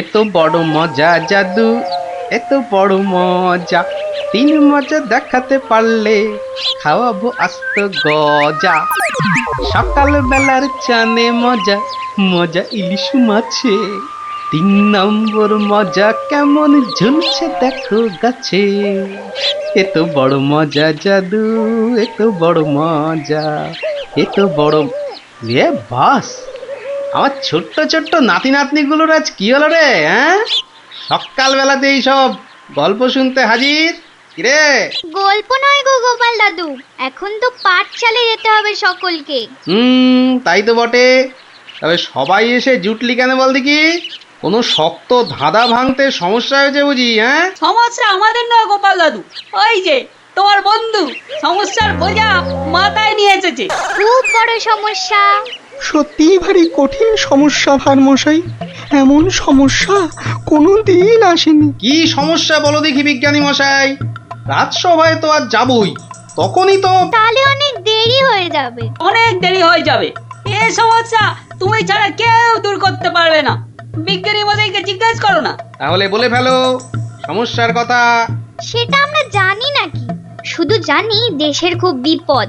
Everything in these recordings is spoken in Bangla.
এত বড় মজা জাদু, এত বড় মজা, তিন মজা দেখাতে পারলে খাওয়াবো আস্ত গজা। সকাল বেলার চানে মজা, মজা ইলিশ মাছে, তিন নম্বর মজা কেমন ঝুলছে দেখো গাছে। এত বড় মজা জাদু, এত বড় মজা, এত বড় বাস। আমার ছোট্ট ছোট্ট নাতি নাতনিগুলোর আজ কি হলো রে? হ্যাঁ, সকাল বেলাতেই সব গল্প শুনতে হাজির। কিরে? গল্প নয় গো গোপাল দাদু, এখন তো পাঠশালে যেতে হবে সকলকে। তাই তো বটে। তবে সবাই এসে জুটলি কেন বল দেখি? কোনো শক্ত ধাঁধা ভাঙতে সমস্যা হয়েছে বুঝি? হ্যাঁ, সমস্যা আমাদের নয় গোপাল দাদু, ওই যে তোমার বন্ধু সমস্যার বোঝা মাথায় নিয়ে এসেছে। খুব বড় সমস্যা। সত্যিই ভারী কঠিন সমস্যা ভারমশাই। এমন সমস্যা কোনোদিন আসেনি। কি সমস্যা বলো দেখি বিজ্ঞানী মশাই? রাজসভায় তো আজ যাবই, তখনই তো। তাহলে অনেক দেরি হয়ে যাবে। অনেক দেরি হয়ে যাবে। এই সমস্যা তুমি ছাড়া কেউ দূর করতে পারবে না। বিজ্ঞানী মশাইকে জিজ্ঞেস করো না। তাহলে বলে ফেলো সমস্যার কথা। সেটা আমরা জানি নাকি? শুধু জানি দেশের খুব বিপদ।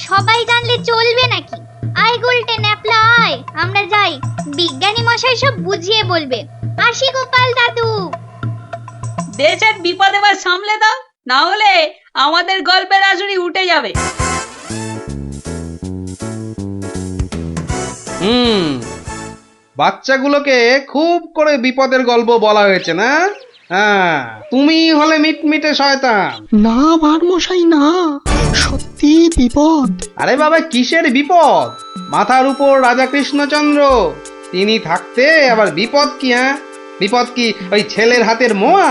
সবাই জানলে চলবে নাকি? আয় গুলটে ন্যাপলা আয়, আমরা যাই। বিজ্ঞানী মশাই সব বুঝিয়ে বলবে। আসি গোপাল দাদু। দেশের বিপদ এবার সামলে দাও, না হলে আমাদের গল্পের আসরই উঠে যাবে। বাচ্চাগুলোকে খুব করে বিপদের গল্প বলা হয়েছে না? হ্যাঁ, তুমি হলে মিটমিটে শয়তান। না ভারমশাই না, সত্যি বিপদ। আরে বাবা, কিসের বিপদ? মাথার উপর রাজা কৃষ্ণচন্দ্র, তিনি থাকতে আবার বিপদ কি? হ্যাঁ, বিপদ কি ওই ছেলের হাতের মোয়া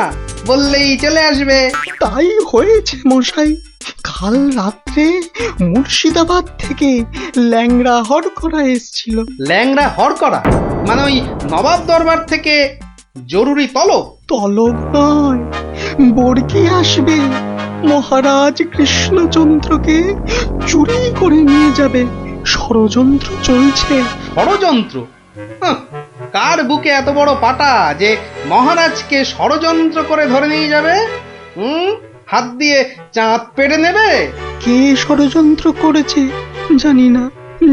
বললেই চলে আসবে? তাই হয়েছে মশাই। কাল রাত্রে মুর্শিদাবাদ থেকে ল্যাংড়া হরকরা এসছিল। ল্যাংড়া হরকরা মানে ওই নবাব দরবার থেকে জরুরি তলব? তলব নয়, বর্গি আসবে। মহারাজ কৃষ্ণচন্দ্রকে চুরি করে নিয়ে যাবে। ষড়যন্ত্র চলছে। ষড়যন্ত্র? হাহ, কার বুকে এত বড় পাটা যে মহারাজকে ষড়যন্ত্র করে ধরে নিয়ে যাবে? হাত দিয়ে চাঁদ পেড়ে নেবে? কে ষড়যন্ত্র করেছে জানি না,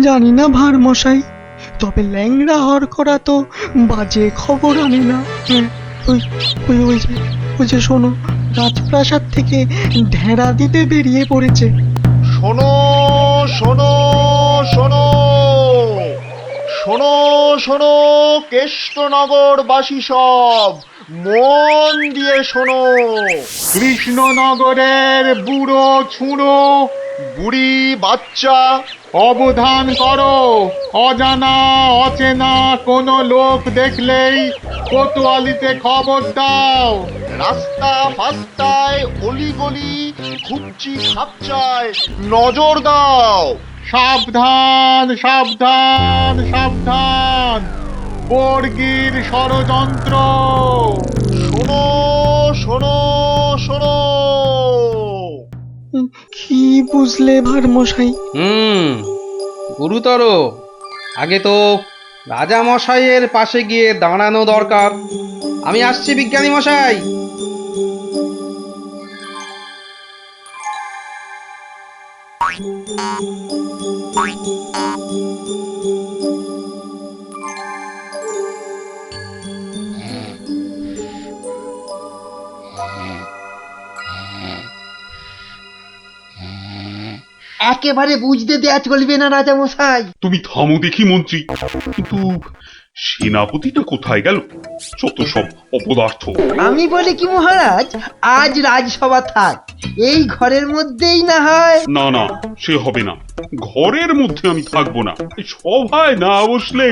জানি না ভারমশাই। তবে ল্যাংড়া হরকরা তো বাজে খবর আনে না। ওই ওই ওই যে ওই যে শোনো, রাজপ্রাসাদ থেকে ঢেড়া দিতে বেরিয়ে পড়েছে। শোনো শোনো শোনো শোনো শোনো, কেষ্টনগরবাসী সব মন দিয়ে শোনো। কৃষ্ণনগরের বুড়ো ছুঁড়ো বুড়ি বাচ্চা, অবধান করো। অজানা অচেনা কোনো লোক দেখলেই কোতোয়ালিতে খবর দাও। রাস্তা ফাস্তায় অলিগলি খুঁজছি খাপচায় নজর দাও। সাবধান সাবধান সাবধান, বর্গির ষড়যন্ত্র। শোনো শোনো শোনো। কি বুঝলে ভারমশাই? গুরুতর। আগে তো রাজা মশাইয়ের পাশে গিয়ে দাঁড়ানো দরকার। আমি আসছি বিজ্ঞানী মশাই। একেবারে বুঝতে দেয়া চলবে না রাজা মশাই। তুমি থামো দেখি মন্ত্রী। কিন্তু সেনাপতিটা কোথায় গেল? যত সব অপদার্থ। আমি বলি কি মহারাজ, আজ রাজসভা থাক, এই ঘরের মধ্যেই না হয়। না না, সে হবে না। ঘরের মধ্যে আমি থাকবো না। এই সভায় না বসলে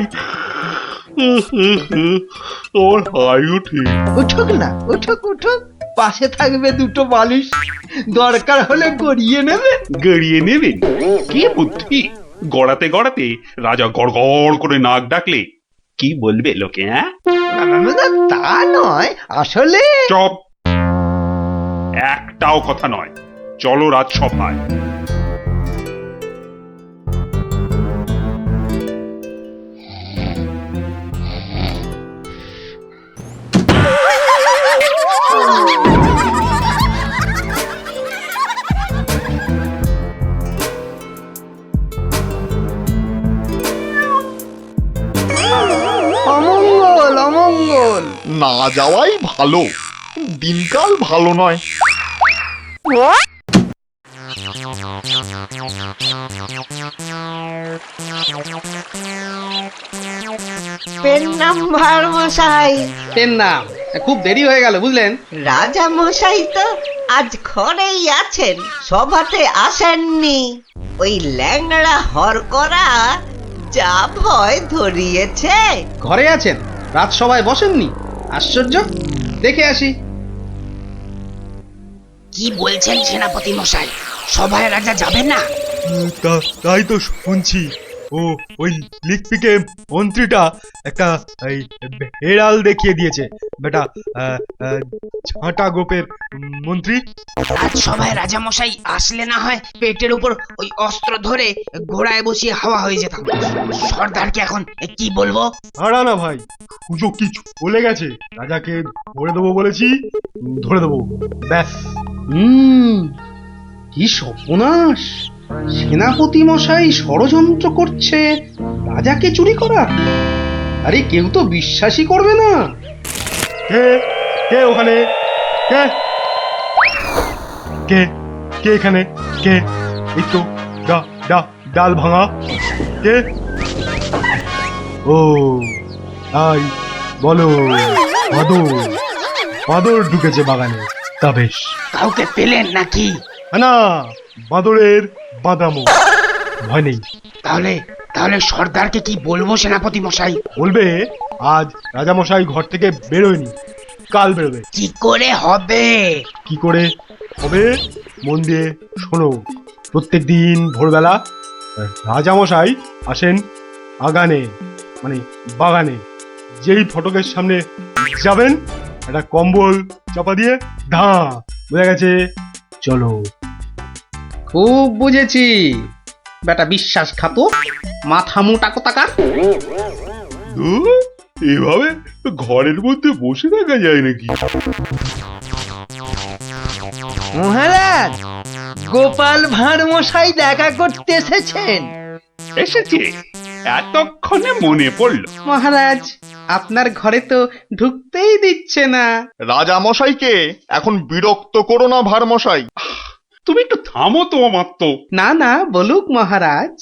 আমার হাই ওঠে। উঠুক না, উঠুক উঠুক, পাশে থাকবে দুটো বালিশ, দরকার হলে গড়িয়ে নেবে। গড়িয়ে নেবেন? কি বুদ্ধি! গড়াতে গড়াতে রাজা গড় গড় করে নাক ডাকলে কি বলবে লোকে? হ্যাঁ, তা নয়, আসলে চপ! একটাও কথা নয়। চলো রাজসভায়। না যাওয়াই ভালো, দিনকাল ভালো নয়। পেন নাম্বার মশাই, পেন নাম, খুব দেরি হয়ে গেল বুঝলেন। রাজা মশাই তো আজ ঘরেই আছেন, সভাতে আসেননি। ওই ল্যাংড়া হরকরা যা ভয় ধরিয়েছে। ঘরে আছেন, রাজসভায় বসেননি? আশ্চর্য, দেখে আসি। কি বলছেন সেনাপতি মশাই, সভায় রাজা যাবে না? তাই তো শুনছি। ও ওই লিকপিকে মন্ত্রীটা একটা এই হেড়াল দেখিয়ে দিয়েছে বেটা, ঝাঁটা গোপের মন্ত্রী। আজ সভায় রাজা মশাই আসলে না হয় পেটের উপর ওই অস্ত্র ধরে ঘোড়ায় বসিয়ে হাওয়া হয়ে যেতাম। সর্দারকে এখন কি বলবো? হারা না ভাই, সুযোগ কি চলে গেছে। রাজাকে ধরে দেবো বলেছি, ধরে দেবো, ব্যাস। কি সর্বনাশ! সেনাপতি মশাই ষড়যন্ত্র করছে রাজাকে চুরি করা। আরে কেউ তো বিশ্বাসই করবে না। কে কে ওখানে? কে কে কে এখানে? কে? এই তো ডাল ভাঙা। কে? ও তাই বলো, বাদর ঢুকেছে বাগানে। তা বেশ, কাউকে পেলেন নাকি? না, বাদরের বাদামো, ভয় নেই। তাহলে তাহলে সর্দারকে কি বলবো সেনাপতি মশাই? বলবে আজ রাজামশাই ঘর থেকে বেরোয়নি, কাল বেরোবে। কি করে হবে? কি করে হবে মন দিয়ে শোনো। প্রত্যেক দিন ভোরবেলা রাজামশাই আসেন আগানে, মানে বাগানে। যেই ফটকের সামনে যাবেন, একটা কম্বল চাপা দিয়ে ধা, বোঝা গেছে? চলো। খুব বুঝেছি, বেটা বিশ্বাসঘাতক, মাথা মোটা কোথাকার। এভাবে ঘরের মধ্যে বসে থাকা যায় নাকি? মহারাজ, গোপাল ভাঁড় মশাই দেখা করতে এসেছেন। এসেছে, এতক্ষণে মনে পড়লো। মহারাজ, আপনার ঘরে তো ঢুকতেই দিচ্ছে না। রাজা মশাইকে এখন বিরক্ত করো না ভার মশাই। তুমি একটু থামো তো মাত্র। না না, বলুক মহারাজ,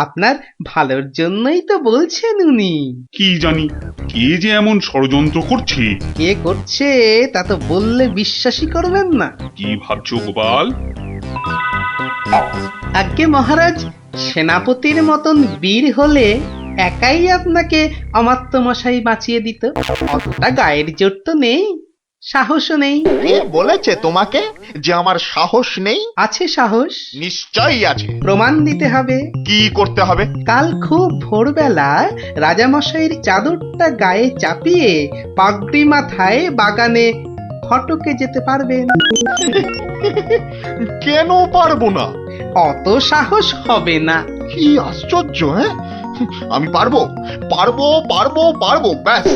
আপনার ভালোর জন্যই তো বলছেন উনি। কি জানি কে যে এমন ষড়যন্ত্র করছে। কে করছে তা তো বললে বিশ্বাসই করবেন না। কি ভাবছো গোপাল? আজ্ঞে মহারাজ, সেনাপতির মতন বীর হলে একাই আপনাকে অমাত্য মশাই বাঁচিয়ে দিত। অতটা গায়ের জোর তো নেই, সাহসও নেই। কে বলেছে তোমাকে যে আমার সাহস নেই? আছে সাহস, নিশ্চয়ই আছে। প্রমাণ দিতে হবে। কি করতে হবে? কাল খুব ভোরবেলা রাজামশাইয়ের চাদরটা গায়ে চাপিয়ে পাগড়ি মাথায় বাগানে ফটকে যেতে পারবেন। কেন পারবো না? অত সাহস হবে না। কি আশ্চর্য! হ্যাঁ, আমি পারবো পারবো পারবো পারবো, ব্যাস।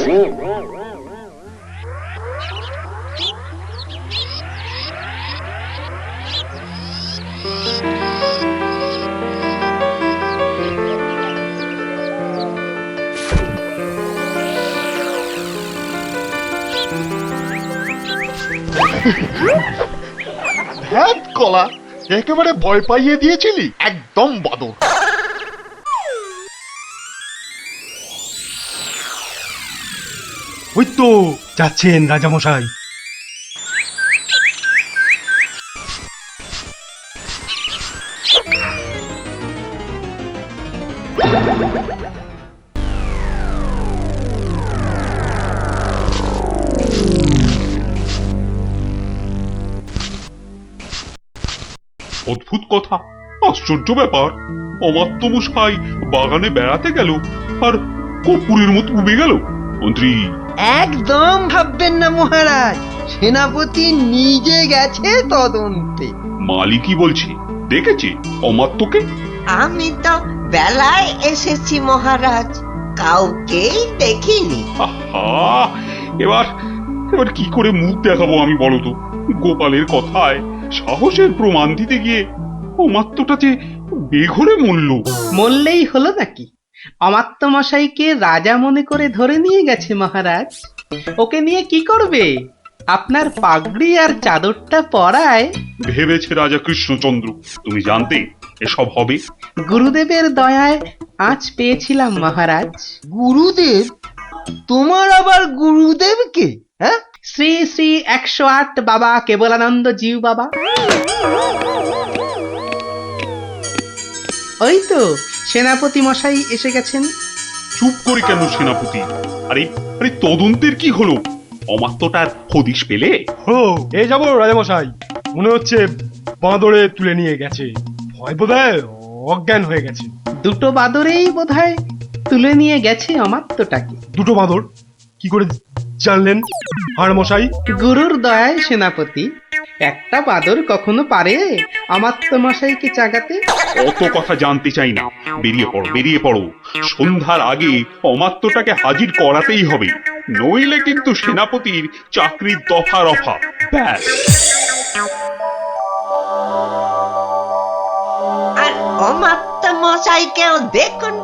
ধ্যাৎ কলা, একেবারে ভয় পাইয়ে দিয়েছিলি, একদম বাদর। ওই তো যাচ্ছেন রাজামশাই। অদ্ভুত কথা, আশ্চর্য ব্যাপার। অমাত্য মশাই বাগানে বেড়াতে গেল আর কর্পূরের মতো উবে গেল। মন্ত্রী, একদম ভাববেন না মহারাজ, সেনাপতি নিজে গেছে তদন্তে। মালি কি বলছে? দেখেছে অমাত্যকে? আমি তো বেলায় এসেছি মহারাজ, কাউকেই দেখিনি। আহা, এবার এবার কি করে মুখ দেখাবো আমি বলো তো? গোপালের কথায় সাহসের প্রমাণ দিতে গিয়ে অমাত্যটা যে বেঘরে মরল। মরলেই হলো নাকি? অমাত্য মশাইকে রাজা মনে করে ধরে নিয়ে গেছে মহারাজ। ওকে নিয়ে কি করবে? আপনার পাগড়ি আর চাদরটা পরায় ভেবেছে রাজা কৃষ্ণচন্দ্র তুমি জানতে এসব হবে? গুরুদেবের দয়ায় আজ পেয়েছিলাম মহারাজ। গুরুদেব? তোমার আবার গুরুদেব কে? হ্যাঁ, শ্রী শ্রী 108 বাবা কেবলানন্দ জিউ বাবা। ওই তো সেনাপতি মশাই এসে গেছেন। চুপ করে কেন সেনাপতি? আরে আরে তদন্তের কি হলো? অমাত্যটার হদিশ পেলে? ও এ যাবো রাজামশাই, মনে হচ্ছে বাঁদরে তুলে নিয়ে গেছে, ভয় বোধহয় অজ্ঞান হয়ে গেছে। দুটো বাদরেই বোধহয় তুলে নিয়ে গেছে অমাত্যটাকে। দুটো বাঁদর কি করে জানলেন আর মশাই? গুরুর দয়ায় সেনাপতি। একটা বাদর কখনো পারে অমাত্য মশাইকে চাগাতে? অত কথা জানতে চাই না, বেরিয়ে পড়ো বেরিয়ে পড়ো। সন্ধ্যার আগে অমাত্যটাকে হাজির করাতেই হবে, নইলে কিন্তু সেনাপতির চাকরির দফা রফা। ব্যাস। আর অমাত্য মশাইকেও দেখুন,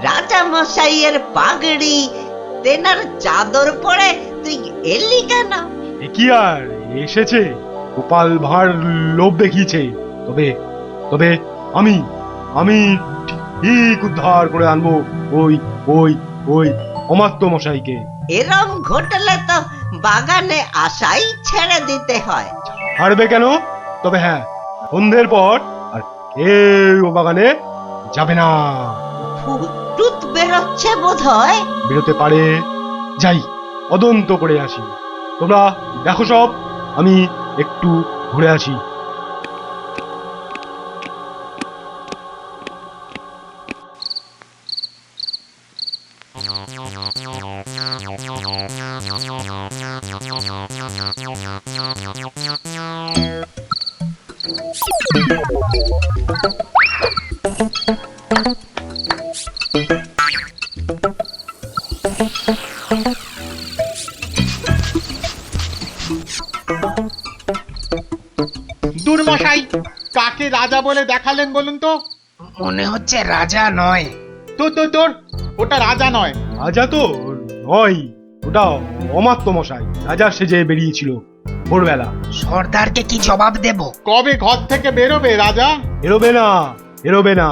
রাজা মশাইয়ের পাগড়ি তেনার চাদর পরে তুই এলি কেন? এ কি আর এসেছে, গোপাল ভাঁড় লোভ দেখিয়েছে। তবে তবে আমি আমি ঠিক উদ্ধার করে আনবো ওই ওই ওই অমাত্য মশাইকে। এরম ঘটলে তো বাগানে আসাই ছেড়ে দিতে হয়। হারবে কেন? তবে হ্যাঁ, সন্ধ্যের পর আর কেউ বাগানে যাবে না। ভূত টুত বেরোচ্ছে বোধ হয়। বেরোতে পারে, যাই তদন্ত করে আসি। তোমরা দেখো সব, আমি একটু ঘুরে আসি। দুর্মশাই, কাকে রাজা বলে দেখালেন বলুন তো? মনে হচ্ছে রাজা নয়। তোর ওটা রাজা নয়। রাজা তো নয়, ওটা অমাত্য মশাই রাজা সেজে বেরিয়েছিল ভোরবেলা। সর্দারকে কি জবাব দেব? কবে ঘর থেকে বেরোবে রাজা? এরোবে না, এরোবে না,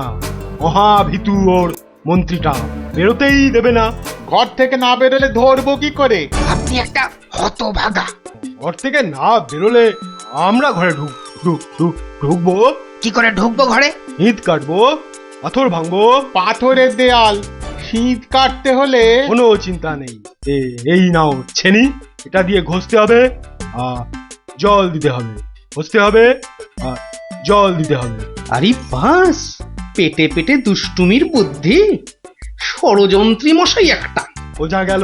মহাভীতু ওর মন্ত্রীটা, বেরোতেই দেবে না। ঘর থেকে না বেরোলে ধরবো কি করে? আপনি একটা হতভাগা। ঘর থেকে না বেরোলে আমরা ঘরে ঢুকবো। কি করে ঢুকবো ঘরে? ইট কাটবো, পাথর ভাঙবো। পাথরের দেয়াল, শীত কাটতে হলে কোনো চিন্তা নেই। এই নাও ছেনি, এটা দিয়ে ঘষতে হবে আর জল দিতে হবে, ঘষতে হবে আর জল দিতে হবে। আরে বাস, পেটে পেটে দুষ্টুমির বুদ্ধি, ষড়যন্ত্রী মশাই একটা। বোঝা গেল?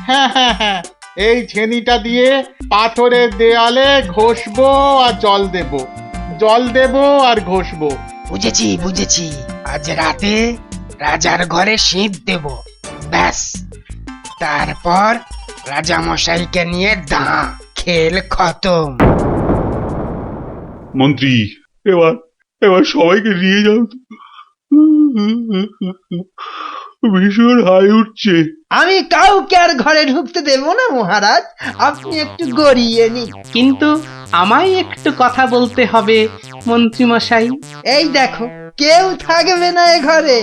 হ্যাঁ হ্যাঁ হ্যাঁ, এই ছেনিটা দিয়ে পাথরের দেয়ালে ঘষবো আর জল দেব, জল দেব আর ঘষবো। বুঝেছি বুঝেছি, আজ রাতে রাজার ঘরে শীত দেব, ব্যাস। তারপর রাজা মশাইকে নিয়ে দাঁ, খেল খতম। মন্ত্রী, এবার এবার সবাইকে নিয়ে যাও তো। ভীষণ হাই উঠছে। আমি কাউকে আর ঘরে ঢুকতে দেব না মহারাজ, আপনি একটু গড়িয়ে নিন। কিন্তু আমায় একটু কথা বলতে হবে মন্ত্রী মশাই। এই দেখো, কেউ থাকবে না এ ঘরে।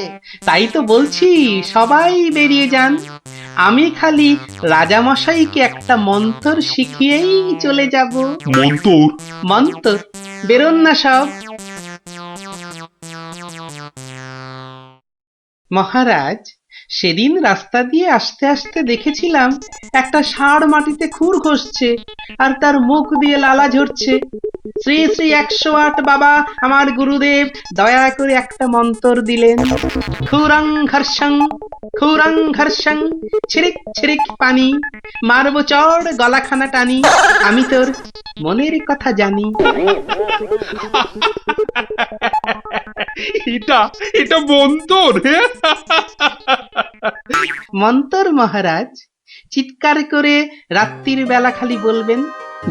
তাই তো বলছি সবাই বেরিয়ে যান, আমি খালি রাজামশাইকে একটা মন্ত্র শিখিয়েই চলে যাব। মন্তর? মন্ত্র, বেরোন না সব। মহারাজ, সেদিন রাস্তা দিয়ে আসতে আসতে দেখেছিলাম একটা ষাঁড় মাটিতে খুর ঘষছে আর তার মুখ দিয়ে লালা ঝরছে। শ্রী শ্রী 108 বাবা আমার গুরুদেব দয়া করে একটা মন্তর দিলেন। খুরং ঘর্ষং ছিরিক ছিরিক পানি, মারবো চড় গলাখানা টানি, আমি তোর মনের কথা জানি। এটা এটা মন্তর? মন্তর মহারাজ, চিৎকার করে রাত্রির বেলা খালি বলবেন,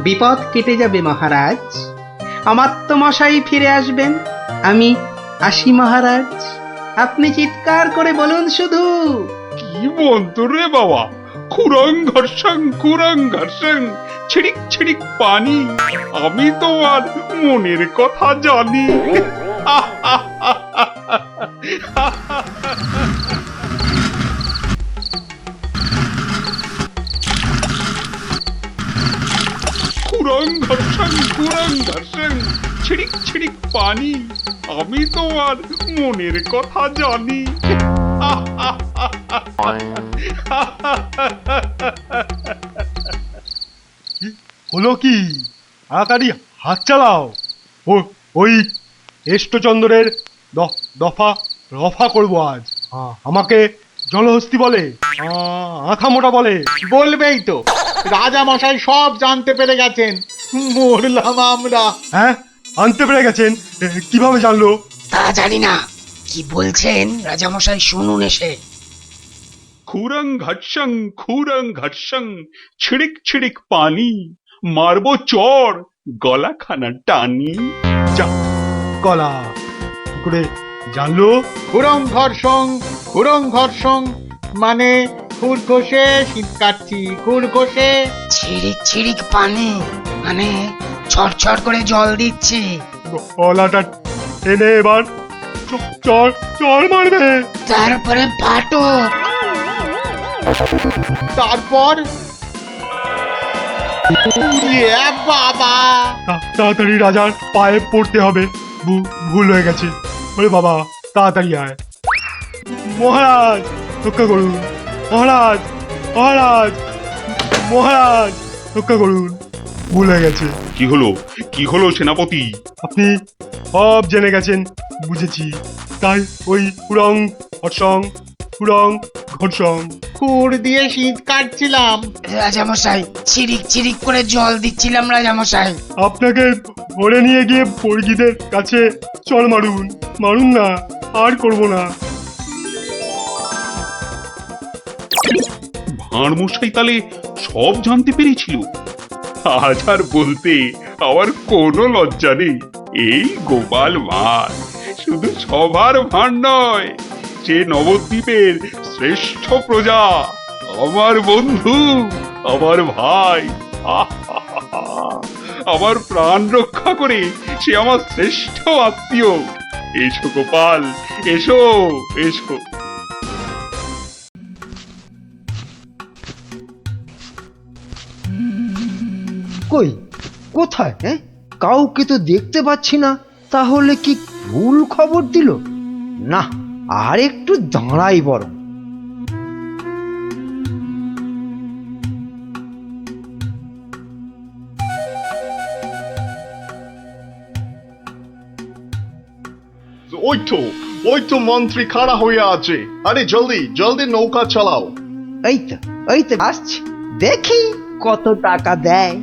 বিপদ কেটে যাবে মহারাজ, অমাত্য মশাই ফিরে আসবেন, আমি আসি মহারাজ। আপনি চিৎকার করে বলুন শুধু। কি মন্তর রে বাবা, খুরং ঘর্ষং ছিড়িক ছিড়িক পানি, আমি তোমার মনের কথা জানি। খুরং ঘর্ষং ছিড়িক ছিড়িক পানি, আমি তোমার মনের কথা জানি। হলো কি? তাড়াতাড়ি হাত চালাও। ওই এষ্টচন্দ্রের দফা রফা করবো আজ। আমাকে জলহস্তি বলে, আঁখা মোটা বলে। বলবেই তো, রাজা মশাই সব জানতে পেরে গেছেন। মরলাম আমরা। হ্যাঁ, আনতে পেরে গেছেন? কিভাবে জানলো? তা জানি না, কি বলছেন রাজামশাই শুনুন এসে। খুরং ঘর্ষং ছিড়িক ছিড়িক পানি, মারবো চর গলাখানা টানি। যা গলা কি করে জানলো? খুরং ঘর্ষং মানে খুর ঘষে শীত কাটছি, খুর ঘষে। ছিড়িক ছিড়িক পানি মানে ছড়ছড় করে জল দিচ্ছি। গলাটা টেনে এবার চর চর মারবে। তারপরে পাটো। তারপর বাবা, তাড়াতাড়ি রাজার পায়ে পড়তে হবে। ভুল হয়ে গেছে। ওরে বাবা, তাড়াতাড়ি আয়। মহারাজ রক্ষা করুন, মহারাজ মহারাজ মহারাজ রক্ষা করুন, ভুল হয়ে গেছে। কি হলো সেনাপতি? আপনি সব জেনে গেছেন, বুঝেছি। তাই ওই খুরং ঘর্ষং খুর দিয়ে শীত কাটছিলাম। রাজামশাই ছিড়িক ছিড়িক করে জল দিচ্ছিলাম রাজামশাই। আপনাকে ধরে নিয়ে গিয়ে বর্গীদের কাছে চল মারুন না, আর করব না। ভাঁড়মশাই তাহলে সব জানতে পেরেছিল। আজ আর বলতে আমার কোনো লজ্জা নেই। এই গোপাল ভাঁড় শুধু সবার ভাঁড় নয়, সে নবদ্বীপের শ্রেষ্ঠ প্রজা, আমার বন্ধু, আমার ভাই। আমার প্রাণ রক্ষা করে সে আমার শ্রেষ্ঠ আত্মীয়। এসো গোপাল, এসো এসো। কই, কোথায়? হ্যাঁ, কাউকে তো দেখতে পাচ্ছি না। তাহলে কি ভুল খবর দিল? না, আর একটু দাঁড়াই বরং। ওই তো মন্ত্রী খাড়া হয়ে আছে। আরে জলদি জলদি নৌকা চালাও। এই তো আসছি, দেখি কত টাকা দেয়।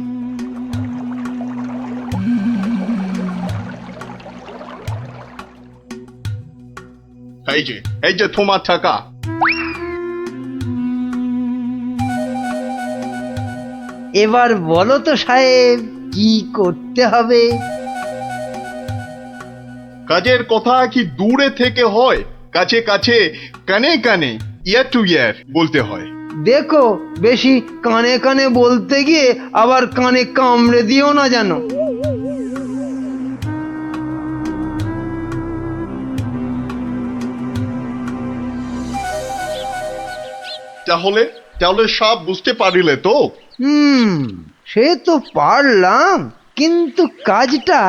এই যে তোমার টাকা। এবার বলো তো সাহেব, কি করতে হবে? কাজের কথা কি দূরে থেকে হয়? কাছে কাছে, কানে কানে, ইয়ার টু ইয়ার বলতে হয়। দেখো, বেশি কানে কানে বলতে গিয়ে আবার কানে কামড়ে দিও না জানো। তাহলে সব বুঝতে পারিলে তো? সে তো পারলাম, কিন্তু কাজটা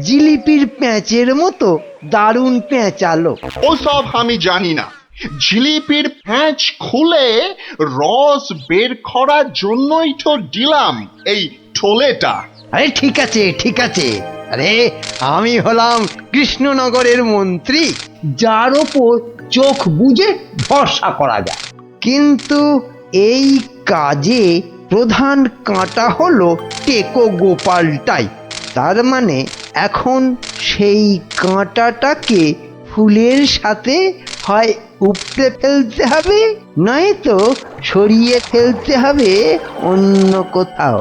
জিলিপির প্যাঁচের মতো দারুণ প্যাঁচালো। ও সব আমি জানি না। জিলিপির প্যাঁচ খুলে রস বের করার জন্যই তো দিলাম এই ঠোলেটা। আরে ঠিক আছে। আরে আমি হলাম কৃষ্ণনগরের মন্ত্রী, যার ওপর চোখ বুজে ভরসা করা যায়। কিন্তু এই কাজে প্রধান কাঁটা হলো টেকো গোপালটাই। তার মানে এখন সেই কাঁটাটাকে ফুলের সাথে হয় উপড়ে ফেলতে হবে, নয়তো সরিয়ে ফেলতে হবে অন্য কোথাও।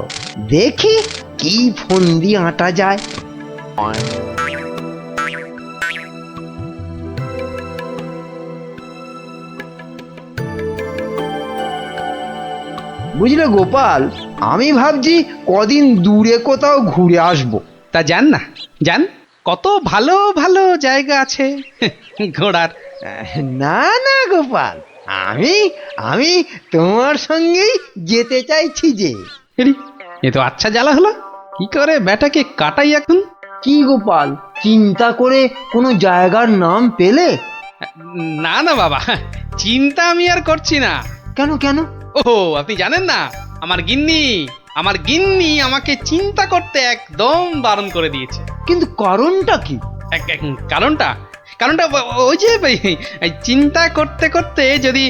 দেখি কি ফন্দি আঁটা যায়। বুঝলে গোপাল, আমি ভাবছি কদিন দূরে কোথাও ঘুরে আসবো। তা যান না, যান, কত ভালো ভালো জায়গা আছে ঘোরার। না না গোপাল, আমি আমি তোমার সঙ্গেই যেতে চাইছি যে। এরি, এ তো আচ্ছা জ্বালা হলো। কি করে ব্যাটাকে কাটাই এখন? কি গোপাল, চিন্তা করে কোনো জায়গার নাম পেলে? না না বাবা, চিন্তা আমি আর করছি না। কেন কেন? ও, আপনি জানেন না, আমার গিন্নি আমাকে চিন্তা করতে একদম বারণ করে দিয়েছে। কিন্তু কারণটা কি? কারণটা কারণটা ওই যে এই চিন্তা করতে করতে যদি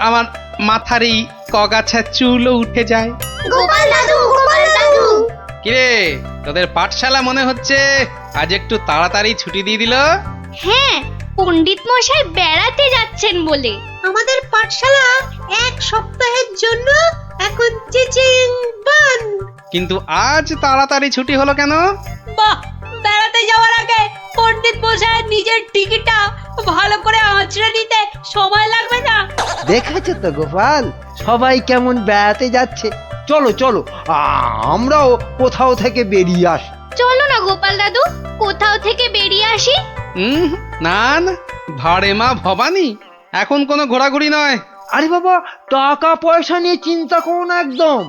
আমার মাথার এই কগাছা চুলও উঠে যায়। গোপাল দাদু, গোপাল দাদু। কিরে, তোদের পাঠশালা মনে হচ্ছে আজ একটু তাড়াতাড়ি ছুটি দিয়ে দিল। হ্যাঁ, পণ্ডিত মশাই বেড়াতে যাচ্ছেন বলে। আমাদের পাঠশালা এক সপ্তাহের জন্য এখন চিচিং বান। কিন্তু আজ তাড়াতাড়ি ছুটি হলো কেন? বাহ, বেড়াতে যাওয়ার আগে পণ্ডিত মশাই নিজের টিকিটটা ভালো করে আঁচড়ে নিতে সময় লাগবে না? দেখেছো তো গোপাল, সবাই কেমন বেড়াতে যাচ্ছে। চলো চলো, আমরাও কোথাও থেকে বেরিয়ে আসি। চলো না গোপাল দাদু, কোথাও থেকে বেরিয়ে আসি। না না, ভাড়ে মা ভবানী, এখন কোনো ঘোরাঘুরি নয়। আরে বাবা, টাকা পয়সা নিয়ে চিন্তা করো না একদম।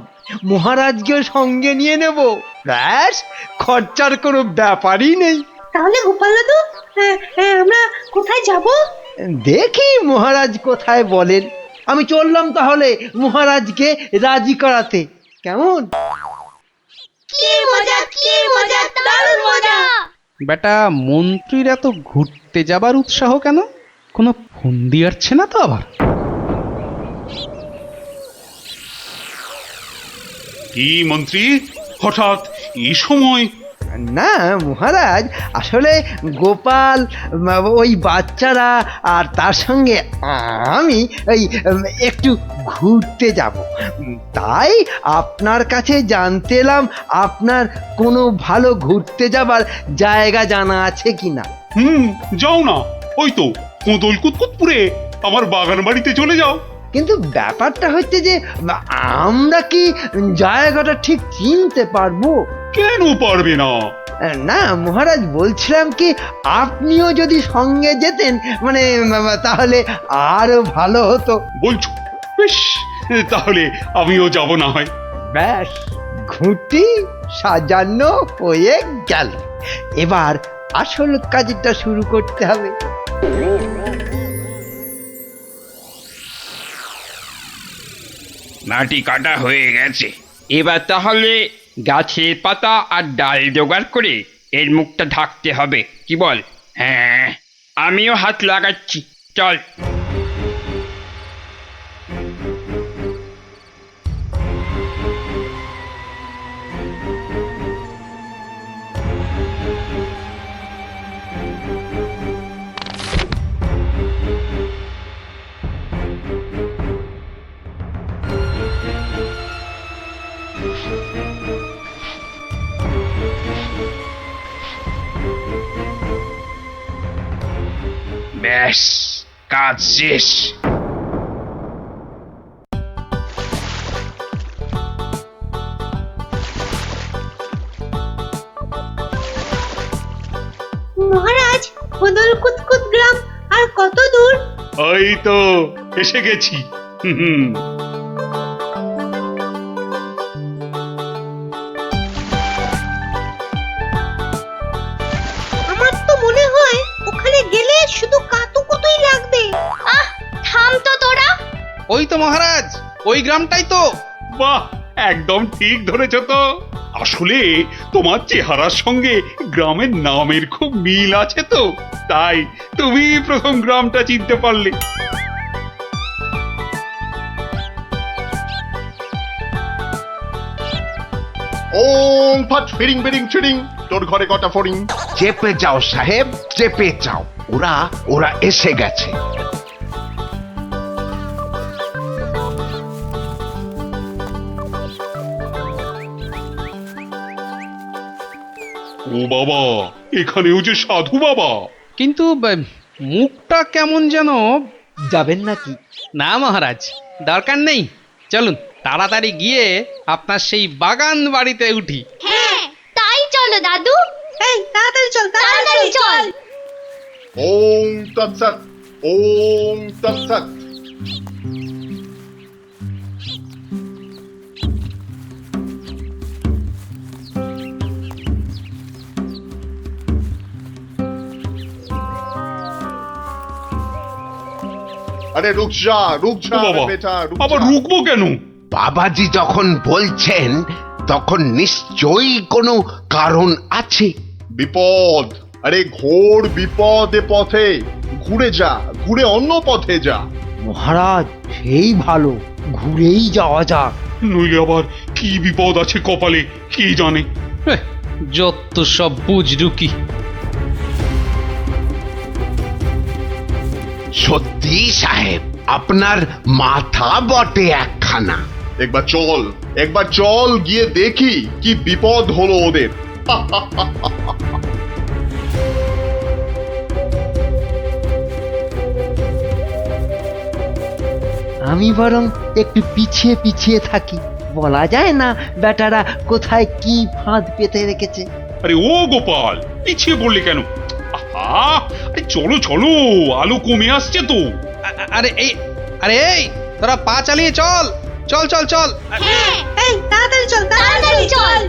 মহারাজকে সঙ্গে নিয়ে নেব, ব্যাস, খরচার কোনো ব্যাপারই নেই। তাহলে গোপাল দাদু, আমরা কোথায় যাব? দেখি মহারাজ কোথায় বলেন। আমি চললাম তাহলে মহারাজকে রাজি করাতে, কেমন? কি মজা, কি মজা, দারুণ মজা। বেটা মন্ত্রীর এত ঘুরতে যাবার উৎসাহ কেন? কোনো ফন্দি আসছে না তো আবার? কি মন্ত্রী, হঠাৎ এই সময়? না মহারাজ, আসলে গোপাল, ওই বাচ্চারা আর তার সঙ্গে আমি ওই একটু ঘুরতে যাব, তাই আপনার কাছে জানতে এলাম আপনার কোনো ভালো ঘুরতে যাবার জায়গা জানা আছে কিনা। যাও না, ওই তো কোদল কুতকুতপুরে আমার বাগান বাড়িতে চলে যাও। কিন্তু ব্যাপারটা হচ্ছে যে আমরা কি জায়গাটা ঠিক চিনতে পারবো? কেন পারবে না? না মহারাজ, বলছিলাম কি আপনিও যদি সঙ্গে যেতেন, মানে তাহলে আরো ভালো হতো। বলছো? বেশ, তাহলে আমিও যাব না হয়। ব্যাস, ঘুঁটি সাজানো হয়ে গেল। এবার আসল কাজটা শুরু করতে হবে। মাটি কাটা হয়ে গেছে, এবার তাহলে গাছের পাতা আর ডাল জোগাড় করে এর মুখটা ঢাকতে হবে, কি বল? হ্যাঁ, আমিও হাত লাগাচ্ছি, চল। ব্যাস, কাজ শেষ। মহারাজ, কোদল কুতকুত গ্রাম আর কত দূর? ওই তো এসে গেছি। আমার তো মনে হয় ওখানে গেলে শুধু কাতুকুতুই লাগবে। থাম তো তোরা। ওই তো মহারাজ, ওই গ্রামটাই তো। বাহ, একদম ঠিক ধরেছ তো। আসলে তোমার চেহারার সঙ্গে গ্রামের নামের খুব মিল আছে তো, তাই তুমি প্রথম গ্রামটা চিনতে পারলে। ওং ফট ফিরিং বিরিং চিরিং, তোর ঘরে কটা ফড়িং? চেপে যাও সাহেব, চেপে যাও, ওরা ওরা এসে গেছে। ও বাবা, এখানেও যে সাধু বাবা। কিন্তু মুখটা কেমন যেন। যাবেন নাকি? না মহারাজ, দরকার নেই, চলুন তাড়াতাড়ি গিয়ে আপনার সেই বাগান বাড়িতে উঠি। হ্যাঁ তাই চলো দাদু। এই তাড়াতাড়ি চল তাড়াতাড়ি চল। ওম তৎসৎ, ওম তৎসৎ। আরে রুক যা বাবা, বেটা, রুক আবার যা। রুকবো কেন? বাবাজি যখন বলছেন তখন নিশ্চয়ই কোনো কারণ আছে। বিপদ, আরে ঘোর বিপদ এ পথে। ঘুরে যা, ঘুরে অন্য পথে যা। মহারাজ সেই ভালো, ঘুরেই যাওয়া যাক। নইলে আবার কি বিপদ আছে কপালে কি জানে। যত সব বুজরুকি। সত্যি সাহেব, আপনার মাথা বটে একখানা। একবার চল গিয়ে দেখি কি বিপদ হলো ওদের। আমি বরং একটু পিছিয়ে পিছিয়ে থাকি, বলা যায় না বেটারা কোথায় কি ফাঁদ পেতে রেখেছে। আরে ও গোপাল, পিছিয়ে পড়লি কেন? আহা, আরে চলো চলো, আলো কমে আসছে তো। আরে এই তোরা পা চালিয়ে চল চল চল চল। হ্যাঁ এই তাড়াতাড়ি চল তাড়াতাড়ি চল।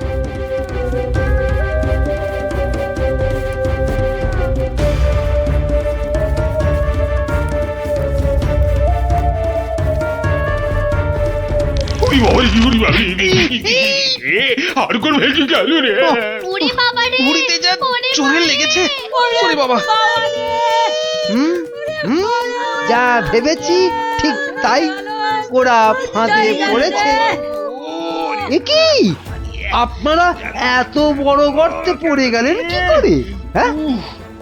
ওরে বাবা, ওরে বাবা, আর কোন ভেজে গেল রে। ওরে বাবা রে, ঘুরিতে যা চোরে লেগেছে। ওরে বাবা, হুম হুম, যা ভেবেছি ঠিক তাই, ওরা ফাঁদে পড়েছে। এ কি, আপনারা এত বড় গর্তে পড়ে গেলেন কি করে? হ্যাঁ,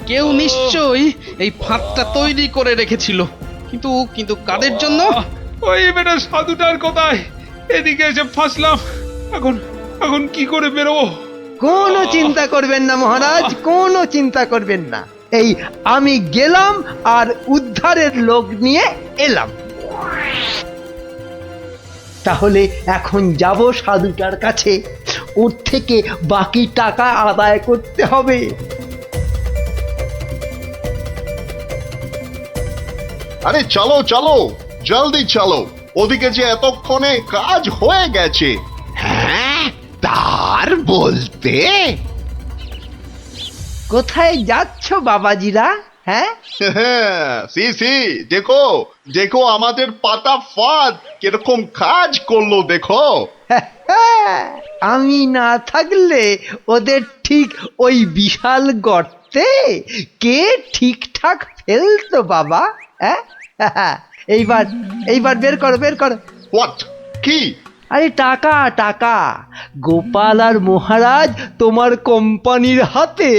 কেউ নিশ্চয়ই এই ফাঁদটা তৈরি করে রেখেছিল, কিন্তু কিন্তু কাদের জন্য? ওই বেটা সাধুটার কোথায়, এদিকে এসে ফাঁসলাম। এখন এখন কি করে বেরোবো? কোনো চিন্তা করবেন না মহারাজ, কোনো চিন্তা করবেন না। এই আমি গেলাম আর উদ্ধারের লোক নিয়ে এলাম। তাহলে এখন যাব সাধুটার কাছে, ওর থেকে বাকি টাকা আদায় করতে হবে। আরে চলো চলো, জলদি চলো, ওদিকে যে এতক্ষণে কাজ হয়ে গেছে। হ্যাঁ, তার বলতে কোথায় যাচ্ছ বাবাজিরা? হ্যাঁ, সি দেখো দেখো আমাদের পাতা ফাঁদ কিরকম কাজ করলো দেখো। আমি না থাকলে ওদের ঠিক ওই বিশাল গর্তে কে ঠিকঠাক ফেলতো বাবা? হ্যাঁ, এইবার এইবার বের করো বের করো। হোয়াট, কি? আরে টাকা টাকা, গোপাল আর মহারাজ তোমার কোম্পানির হাতে।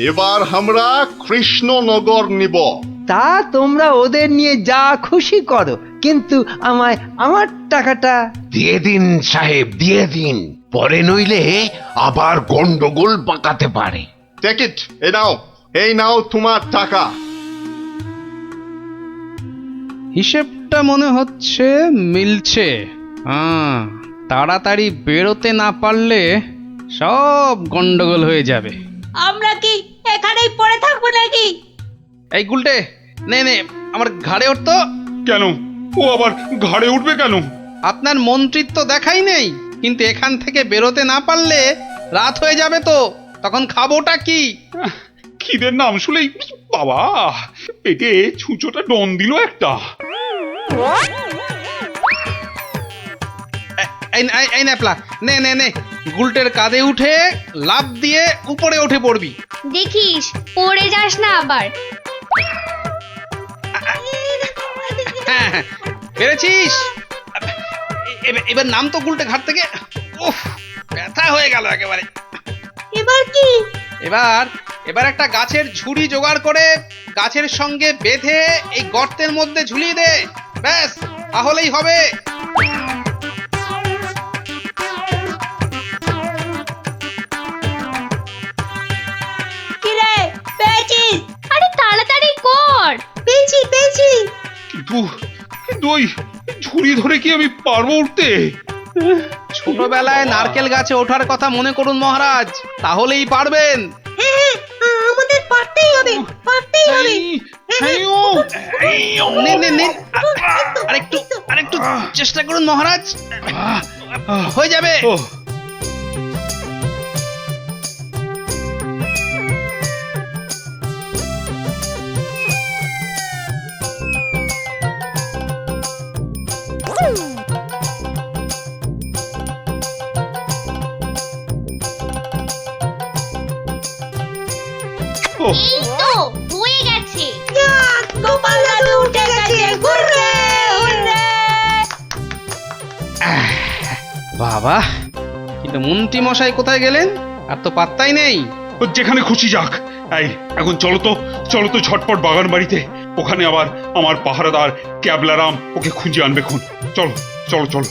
এবার আমরা কৃষ্ণনগর নিব। তা তোমরা ওদের নিয়ে যা খুশি করো, কিন্তু আমায় আমার টাকাটা দিয়ে দিন সাহেব, দিয়ে দিন, পরে নইলে আবার গন্ডগোল পাকাতে পারে। টেক ইট, এই নাও তোমার টাকা। হিসেবটা মনে হচ্ছে মিলছে। তাড়াতাড়ি বেরোতে না পারলে সব গন্ডগোল হয়ে যাবে। আমরা কি এখানেই পড়ে থাকবো নাকি? এই গুলটে, নে নে আমার ঘাড়ে উঠতো। কেন, ও আবার ঘাড়ে উঠবে কেন? আপনার মন্ত্রিত্ব দেখাই নেই, কিন্তু এখান থেকে বেরোতে না পারলে রাত হয়ে যাবে তো, তখন খাবোটা কি? খিদের নাম শুলেই বাবা পেটে ছুঁচোটা ডন দিল একটা। এই ন্যাপলা, নে নে নে, গুলটের কাঁধে উঠে লাফ দিয়ে উপরে উঠে পড়বি। দেখিস পড়ে যাস না আবার। হ্যাঁ হ্যাঁ, পেরেছিস। এবার নাম তো গুলটে ঘাট থেকে। উফ, ব্যথা হয়ে গেল একেবারে। এবার কি? এবার একটা গাছের ঝুড়ি জোগাড় করে গাছের সঙ্গে বেঁধে এই গর্তের মধ্যে ঝুলিয়ে দে, ব্যাস তাহলেই হবে। কিরে, পেয়েছিস? আরে তাড়াতাড়ি কর। পেয়েছি। কিন্তু ওই ঝুড়ি ধরে কি আমি পারবো উঠতে? ছোটবেলায় নারকেল গাছে ওঠার কথা মনে করুন মহারাজ, তাহলেই পারবেন। আমাদের পারতেই হবে, পারতেই হবে। নিন, নিন, নিন। আরেকটু চেষ্টা করুন মহারাজ, হয়ে যাবে। এই তো হয়ে গেছে। গোপাল দাদু উঠে গেছে, হুররে হুররে। বাবা, কিন্তু মন্ত্রী মশাই কোথায় গেলেন? আর তো পাত্তাই নেই। ও যেখানে খুশি যাক। এই এখন চলো তো ঝটপট বাগান বাড়িতে। ওখানে আবার আমার পাহারাদার ক্যাবলারাম ওকে খুঁজে আনবে খুন। চলো চলো চলো।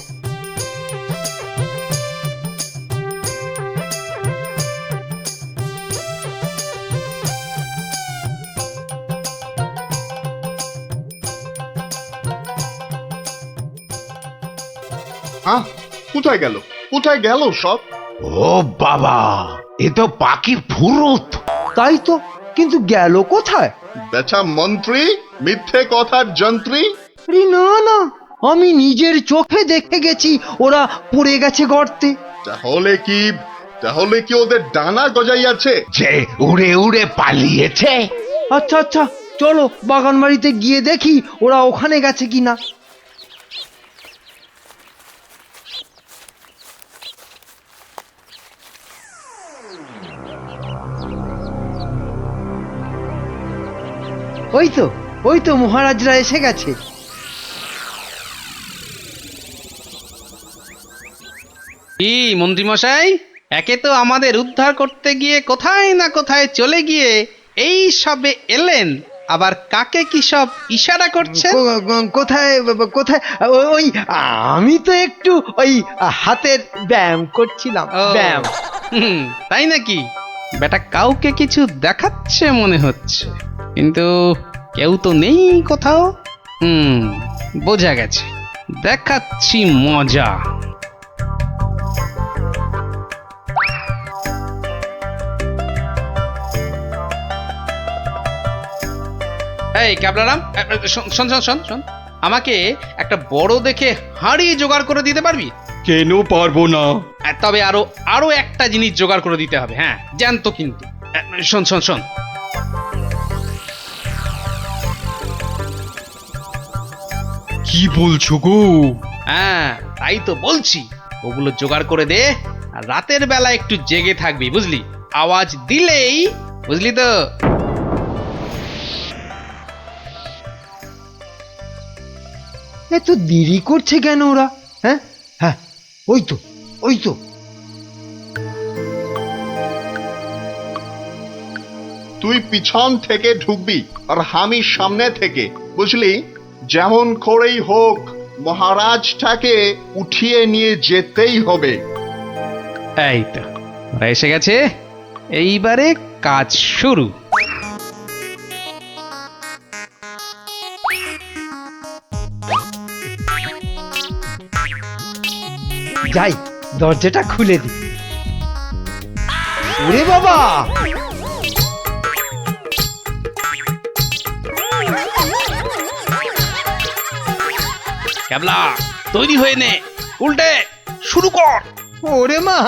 হ্যাঁ, কোথায় গেল কোথায় গেল সব? ও বাবা, এ তো পাখির ফুরুত। তাই তো, কিন্তু গেল কোথায়? বেটা মন্ত্রী, মিথ্যে কথার যন্ত্রী। আরে না না, আমি নিজের চোখে দেখে গেছি ওরা পড়ে গেছে গর্তে। তাহলে কি ওদের ডানা গজাইয়াছে? যে উড়ে উড়ে পালিয়েছে। আচ্ছা আচ্ছা, চলো বাগান বাড়িতে গিয়ে দেখি ওরা ওখানে গেছে কিনা। ওই তো মহারাজরা এসে গেছে। কি মন্ত্রী মশাই, একে তো আমাদের উদ্ধার করতে গিয়ে কোথায় না কোথায় চলে গিয়ে এই সবে এলেন, আবার কাকে কি সব ইশারা করছেন? কোথায় কোথায়? ওই আমি তো একটু ওই হাতের ব্যায়াম করছিলাম। ব্যায়াম। তাই নাকি? বেটা কাউকে কিছু দেখাচ্ছে মনে হচ্ছে, কিন্তু কেউ তো নেই কোথাও। বোঝা গেছে, দেখাচ্ছি মজা। এই ক্যাবলারাম, শোন শোন শোন শোন, আমাকে একটা বড় দেখে হাঁড়ি জোগাড় করে দিতে পারবি? কেন পারবো না? তবে আরো একটা জিনিস জোগাড় করে দিতে হবে। হ্যাঁ, জ্যান্ত কিন্তু। শোন শোন শোন, কি বলছো গো? হ্যাঁ তাই তো বলছি, ওগুলো জোগাড় করে দে। আর রাতের বেলা একটু জেগে থাকবি, বুঝলি? আওয়াজ দিলেই, বুঝলি তো? এত দেরি করছে কেন ওরা? হ্যাঁ হ্যাঁ, ওই তো। তুই পিছন থেকে ঢুকবি আর আমি সামনে থেকে, বুঝলি? যেমন করেই হোক মহারাজটাকে উঠিয়ে নিয়ে যেতেই হবে। এই তো ওরা এসে গেছে, এইবারে কাজ শুরু। যাই, দরজাটা খুলে দি। ওরে বাবা, ক্যাবলা তৈরি হয়ে নে, উল্টে শুরু কর। ওরে মা,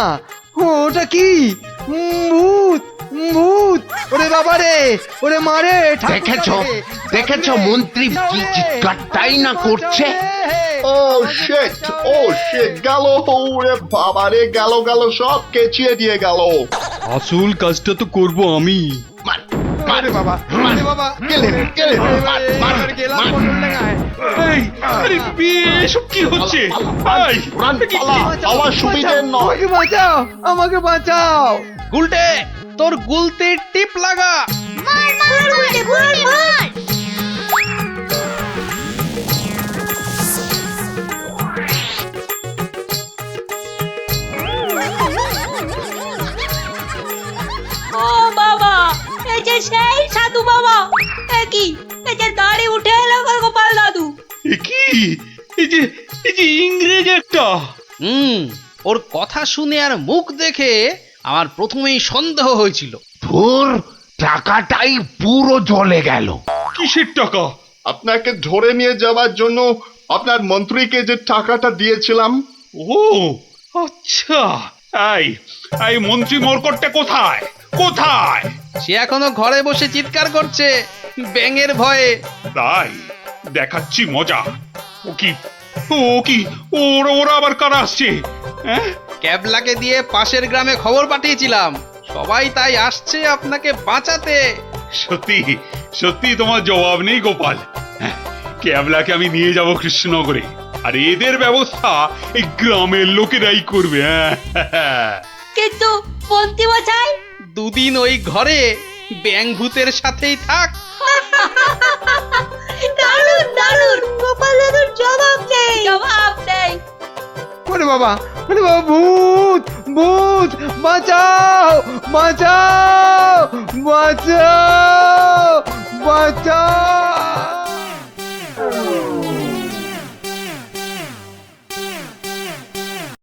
ওটা কি? ভূত ভূত! ওরে বাবা রে, ওরে মারে! দেখেছো মন্ত্রী কি চিৎকারটাই না করছে? ও শিট, গেল! ওরে বাবা রে, গেল সব কেচিয়ে দিয়ে গেল। আসল কাজটা তো করব আমি। আরে বাবা, আরে বাবা, এসব কি হচ্ছে? আমার সুবিধে নয়। আমাকে বাঁচাও। উল্টে তোর গুলতির টিপ লাগা। মার মার মার মার মার। ও বাবা, এই যে সেই সাধু বাবা। কি এই যে দাঁড়ি উঠে এলো গোপাল দাদু। কি এই যে ইংরেজ একটা। ওর কথা শুনে আর মুখ দেখে আমার প্রথমেই সন্দেহ হয়েছিল। ধুর, টাকাটাই পুরো জ্বলে গেল। কিসের টাকা? আপনাকে ধরে নিয়ে যাওয়ার জন্য আপনার মন্ত্রীকে যে টাকাটা দিয়েছিলাম। ও আচ্ছা, এই এই মন্ত্রী মরকটটা কোথায় কোথায়? সে এখনো ঘরে বসে চিৎকার করছে ব্যাঙের ভয়ে। তাই দেখাচ্ছি মজা। ও কি ওরা ওরা আবার কারা আসছে? হ্যাঁ, ক্যাবলাকে দিয়ে পাশের গ্রামে খবর পাঠিয়েছিলাম, সবাই তাই আসছে আপনাকে বাঁচাতে। সত্যি সত্যি তোমার জবাব নেই গোপাল। হ্যাঁ, ক্যাবলাকে আমি নিয়ে যাব কৃষ্ণনগরে, আর এদের ব্যবস্থা এই গ্রামের লোকেরাই করবে। হ্যাঁ, কিন্তু মন্ত্রী মশাই, দুদিন ওই ঘরে ব্যাঙ ভূতের সাথেই থাক। দারুণ দারুণ, গোপাল দাদুর জবাব নেই, জবাব নেই। ওরে বাবা, ভূত ভূত, বাঁচাও বাঁচাও বাঁচাও বাঁচাও।